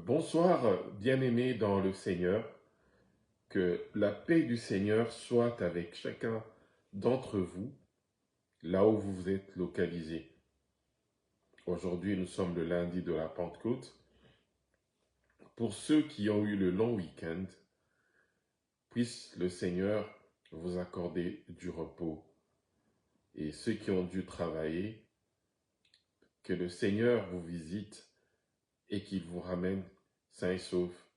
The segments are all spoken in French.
Bonsoir, bien-aimés dans le Seigneur, que la paix du Seigneur soit avec chacun d'entre vous, là où vous êtes localisés. Aujourd'hui, nous sommes le lundi de la Pentecôte. Pour ceux qui ont eu le long week-end, puisse le Seigneur vous accorder du repos. Et ceux qui ont dû travailler, que le Seigneur vous visite et qu'il vous ramène sains et saufs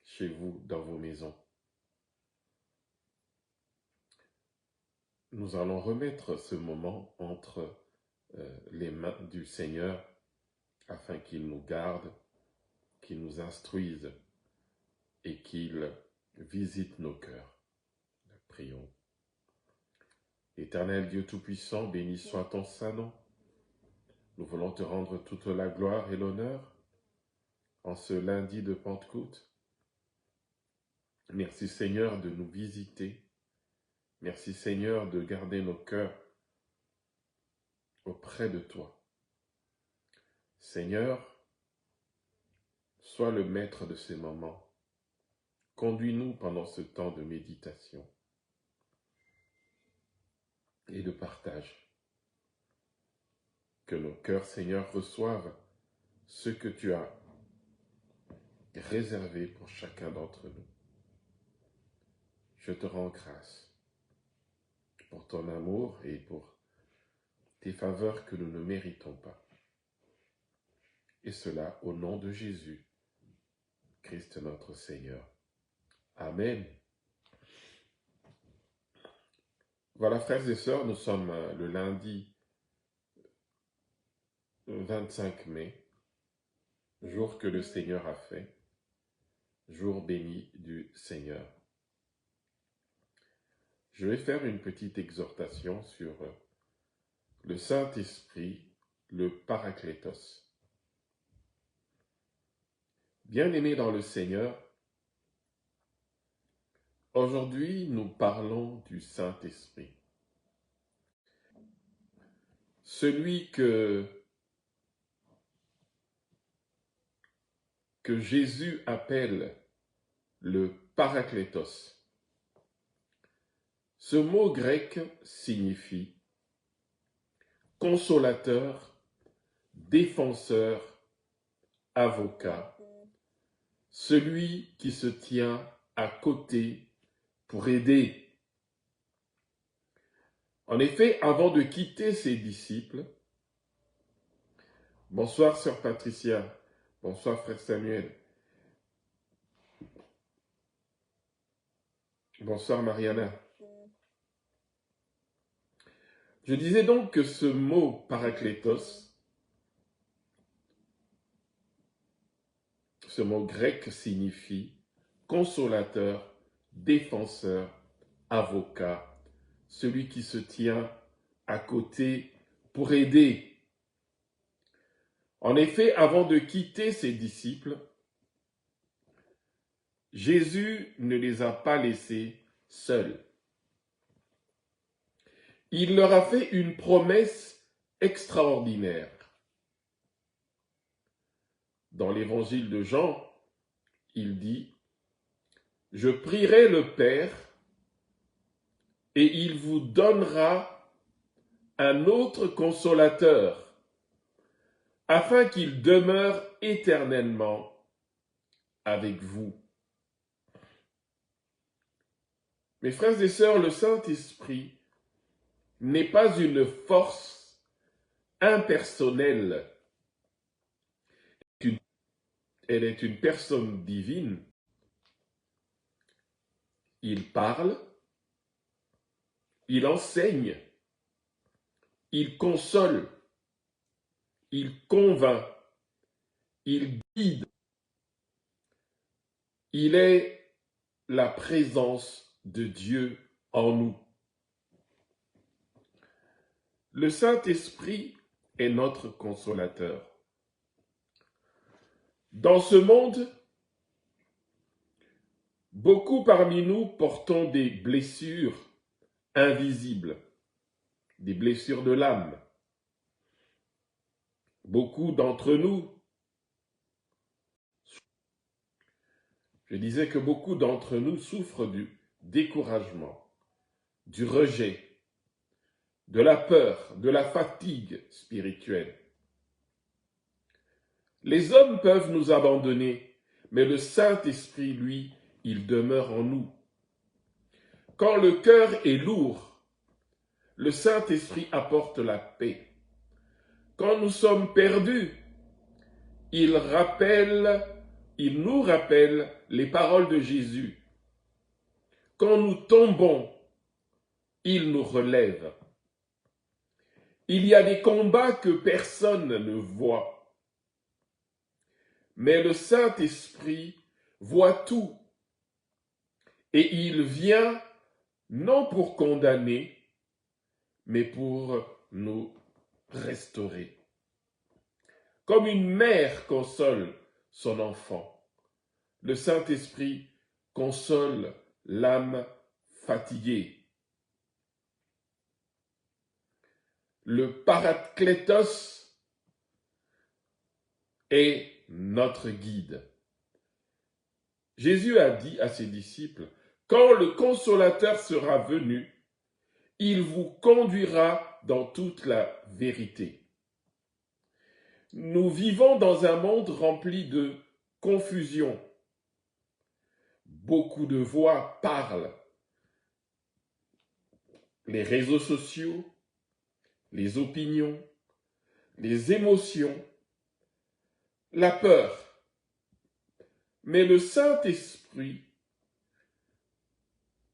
chez vous, dans vos maisons. Nous allons remettre ce moment entre les mains du Seigneur afin qu'il nous garde, qu'il nous instruise et qu'il visite nos cœurs. Prions. Éternel Dieu Tout-Puissant, béni soit ton saint nom. Nous voulons te rendre toute la gloire et l'honneur en ce lundi de Pentecôte. Merci Seigneur de nous visiter. Merci Seigneur de garder nos cœurs auprès de toi. Seigneur, sois le maître de ces moments. Conduis-nous pendant ce temps de méditation et de partage. Que nos cœurs, Seigneur, reçoivent ce que tu as réservé pour chacun d'entre nous. Je te rends grâce pour ton amour et pour tes faveurs que nous ne méritons pas. Et cela au nom de Jésus, Christ notre Seigneur. Amen. Voilà, frères et sœurs, nous sommes le lundi 25 mai, jour que le Seigneur a fait, jour béni du Seigneur. Je vais faire une petite exhortation sur le Saint-Esprit, le Paraclétos. Bien-aimés dans le Seigneur, aujourd'hui nous parlons du Saint-Esprit. Celui que Jésus appelle le Paraclétos. Ce mot grec signifie consolateur, défenseur, avocat, celui qui se tient à côté pour aider. En effet, avant de quitter ses disciples, bonsoir sœur Patricia, bonsoir frère Samuel, bonsoir Mariana. Je disais donc que ce mot Paraclétos, ce mot grec signifie consolateur, défenseur, avocat, celui qui se tient à côté pour aider. En effet, avant de quitter ses disciples, Jésus ne les a pas laissés seuls. Il leur a fait une promesse extraordinaire. Dans l'évangile de Jean, il dit « Je prierai le Père et il vous donnera un autre consolateur, afin qu'il demeure éternellement avec vous. » Mes frères et sœurs, le Saint-Esprit n'est pas une force impersonnelle. Elle est une personne divine. Il parle, il enseigne, il console, il convainc, il guide. Il est la présence de Dieu en nous. Le Saint-Esprit est notre consolateur. Dans ce monde, beaucoup parmi nous portons des blessures invisibles, des blessures de l'âme. Beaucoup d'entre nous Je disais que beaucoup d'entre nous souffrent du découragement, du rejet, de la peur, de la fatigue spirituelle. Les hommes peuvent nous abandonner, mais le Saint-Esprit, lui, il demeure en nous. Quand le cœur est lourd, le Saint-Esprit apporte la paix. Quand nous sommes perdus, il nous rappelle les paroles de Jésus. Quand nous tombons, il nous relève. Il y a des combats que personne ne voit. Mais le Saint-Esprit voit tout. Et il vient non pour condamner, mais pour nous restaurer. Comme une mère console son enfant, le Saint-Esprit console l'âme fatiguée. Le Paraklétos est notre guide. Jésus a dit à ses disciples, « Quand le Consolateur sera venu, il vous conduira dans toute la vérité. » Nous vivons dans un monde rempli de confusion. Beaucoup de voix parlent. Les réseaux sociaux, les opinions, les émotions, la peur. Mais le Saint-Esprit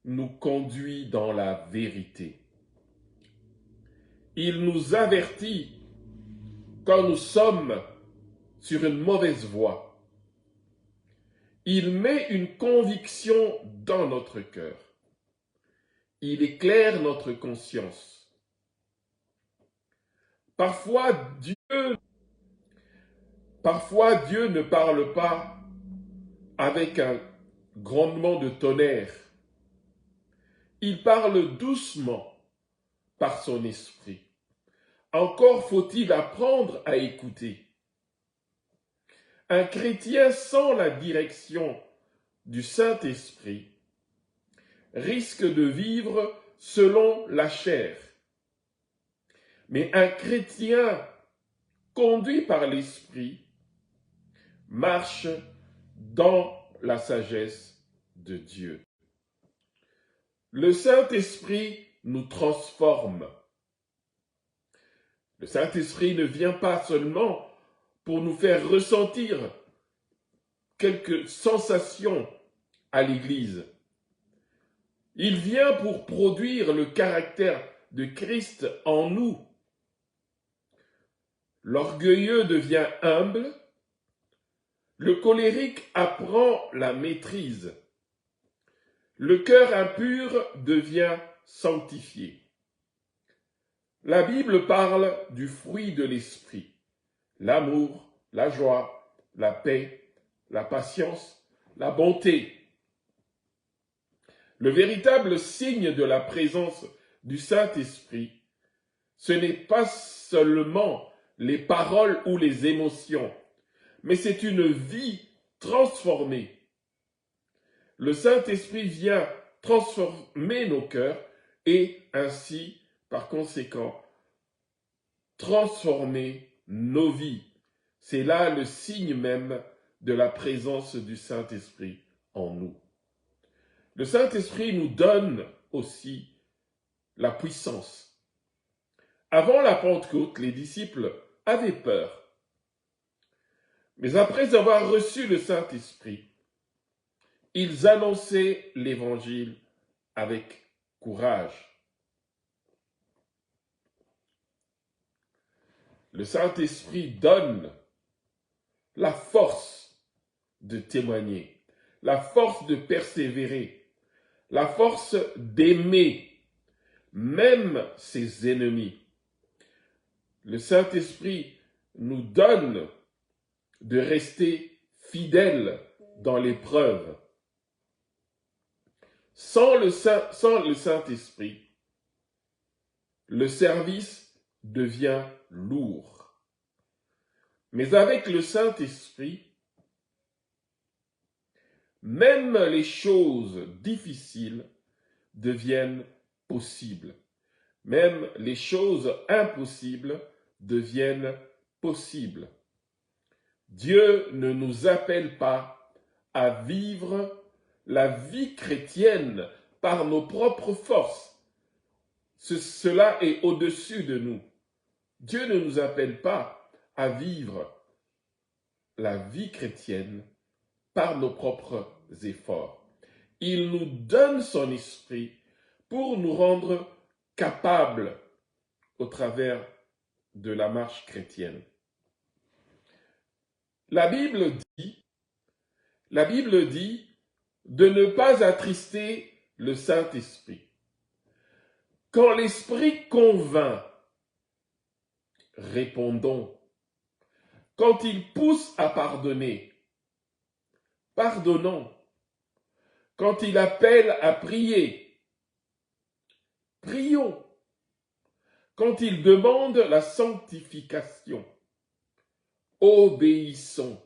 nous conduit dans la vérité. Il nous avertit quand nous sommes sur une mauvaise voie. Il met une conviction dans notre cœur. Il éclaire notre conscience. Parfois, Dieu ne parle pas avec un grondement de tonnerre. Il parle doucement par son esprit. Encore faut-il apprendre à écouter. Un chrétien sans la direction du Saint-Esprit risque de vivre selon la chair. Mais un chrétien conduit par l'Esprit marche dans la sagesse de Dieu. Le Saint-Esprit nous transforme. Le Saint-Esprit ne vient pas seulement pour nous faire ressentir quelques sensations à l'Église. Il vient pour produire le caractère de Christ en nous. L'orgueilleux devient humble, le colérique apprend la maîtrise, le cœur impur devient sanctifié. La Bible parle du fruit de l'esprit, l'amour, la joie, la paix, la patience, la bonté. Le véritable signe de la présence du Saint-Esprit, ce n'est pas seulement les paroles ou les émotions, mais c'est une vie transformée. Le Saint-Esprit vient transformer nos cœurs et ainsi, par conséquent, transformer nos vies. C'est là le signe même de la présence du Saint-Esprit en nous. Le Saint-Esprit nous donne aussi la puissance. Avant la Pentecôte, les disciples avaient peur. Mais après avoir reçu le Saint-Esprit, ils annonçaient l'Évangile avec courage. Le Saint-Esprit donne la force de témoigner, la force de persévérer, la force d'aimer même ses ennemis. Le Saint-Esprit nous donne de rester fidèles dans l'épreuve. Sans le Saint-Esprit, le service devient lourd. Mais avec le Saint-Esprit, même les choses difficiles deviennent possibles. Même les choses impossibles deviennent possibles. Dieu ne nous appelle pas à vivre la vie chrétienne par nos propres forces. Cela est au-dessus de nous. Dieu ne nous appelle pas à vivre la vie chrétienne par nos propres efforts. Il nous donne son esprit pour nous rendre capables au travers de la marche chrétienne. La Bible dit de ne pas attrister le Saint-Esprit. Quand l'Esprit convainc, répondons. Quand il pousse à pardonner, pardonnons. Quand il appelle à prier, prions. Quand il demande la sanctification, obéissons.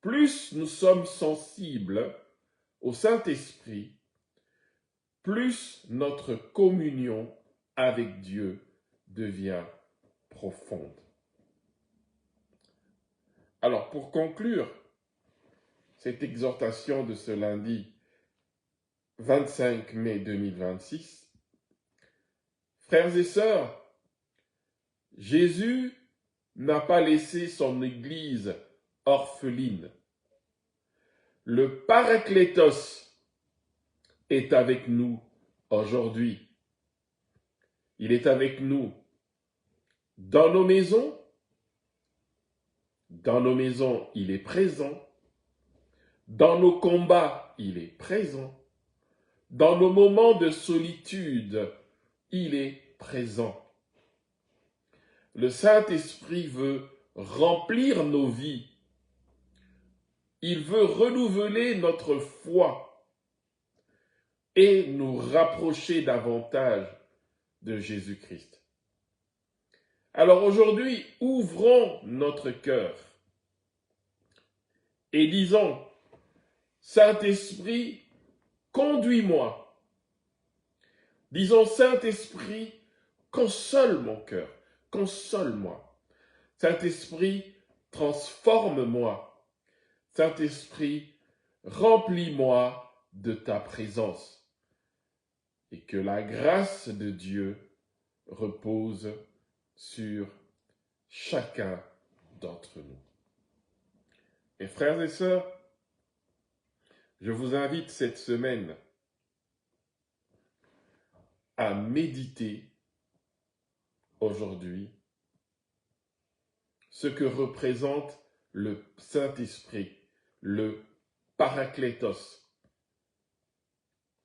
Plus nous sommes sensibles au Saint-Esprit, plus notre communion avec Dieu devient profonde. Alors, pour conclure cette exhortation de ce lundi 25 mai 2026, frères et sœurs, Jésus n'a pas laissé son Église orpheline. Le Paraklétos est avec nous aujourd'hui. Il est avec nous dans nos maisons. Dans nos maisons, il est présent. Dans nos combats, il est présent. Dans nos moments de solitude, il est présent. Le Saint-Esprit veut remplir nos vies. Il veut renouveler notre foi et nous rapprocher davantage de Jésus-Christ. Alors aujourd'hui, ouvrons notre cœur et disons, Saint-Esprit, conduis-moi. Disons, Saint-Esprit, console mon cœur, console-moi. Saint-Esprit, transforme-moi. Saint-Esprit, remplis-moi de ta présence. Et que la grâce de Dieu repose sur chacun d'entre nous. Mes frères et sœurs, je vous invite cette semaine à méditer aujourd'hui ce que représente le Saint-Esprit, le Paraklétos.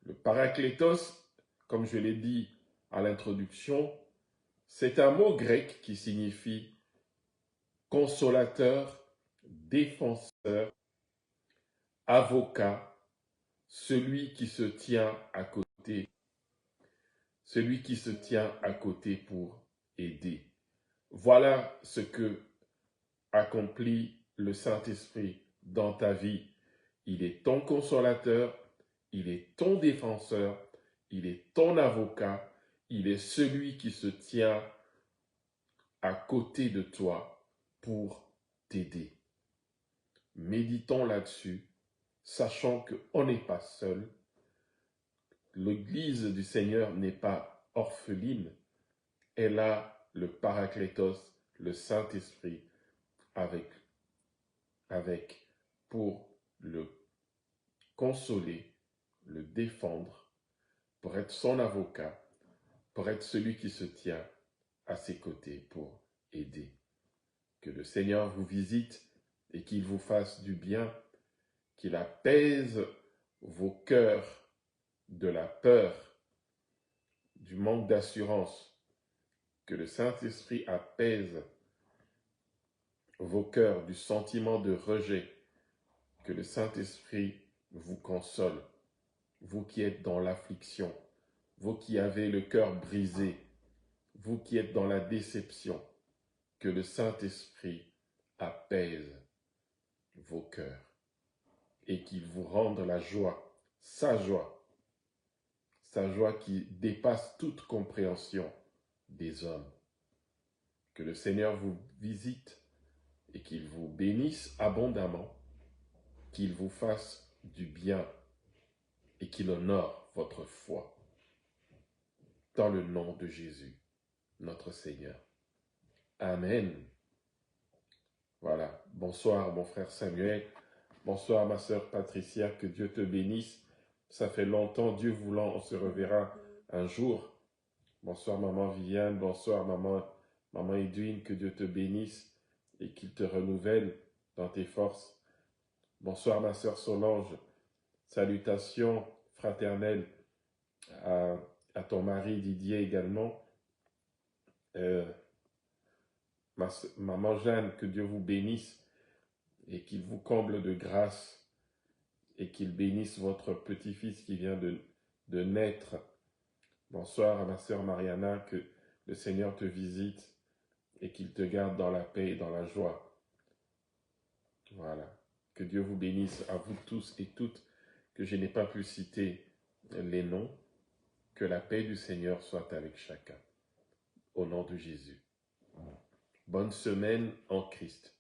Le Paraklétos, comme je l'ai dit à l'introduction, c'est un mot grec qui signifie consolateur, défenseur, avocat, celui qui se tient à côté, celui qui se tient à côté pour aider. Voilà ce que accomplit le Saint-Esprit dans ta vie. Il est ton consolateur, il est ton défenseur, il est ton avocat, il est celui qui se tient à côté de toi pour t'aider. Méditons là-dessus, sachant qu'on n'est pas seul. L'Église du Seigneur n'est pas orpheline. Elle a le Paraklétos, le Saint-Esprit, avec pour le consoler, le défendre, pour être son avocat, pour être celui qui se tient à ses côtés pour aider. Que le Seigneur vous visite et qu'il vous fasse du bien, qu'il apaise vos cœurs de la peur, du manque d'assurance, que le Saint-Esprit apaise vos cœurs du sentiment de rejet, que le Saint-Esprit vous console, vous qui êtes dans l'affliction, vous qui avez le cœur brisé, vous qui êtes dans la déception, que le Saint-Esprit apaise vos cœurs. et qu'il vous rende la joie, sa joie qui dépasse toute compréhension des hommes. Que le Seigneur vous visite et qu'il vous bénisse abondamment, qu'il vous fasse du bien et qu'il honore votre foi. Dans le nom de Jésus, notre Seigneur. Amen. Voilà. Bonsoir, mon frère Samuel. Bonsoir, ma sœur Patricia. Que Dieu te bénisse. Ça fait longtemps, Dieu voulant, on se reverra un jour. Bonsoir, maman Viviane. Bonsoir, maman Edwin. Que Dieu te bénisse et qu'il te renouvelle dans tes forces. Bonsoir, ma sœur Solange. Salutations fraternelles à ton mari Didier également. Maman Jeanne, que Dieu vous bénisse et qu'il vous comble de grâce et qu'il bénisse votre petit-fils qui vient de naître. Bonsoir à ma sœur Mariana, que le Seigneur te visite et qu'il te garde dans la paix et dans la joie. Voilà. Que Dieu vous bénisse à vous tous et toutes, que je n'ai pas pu citer les noms. Que la paix du Seigneur soit avec chacun. Au nom de Jésus. Bonne semaine en Christ.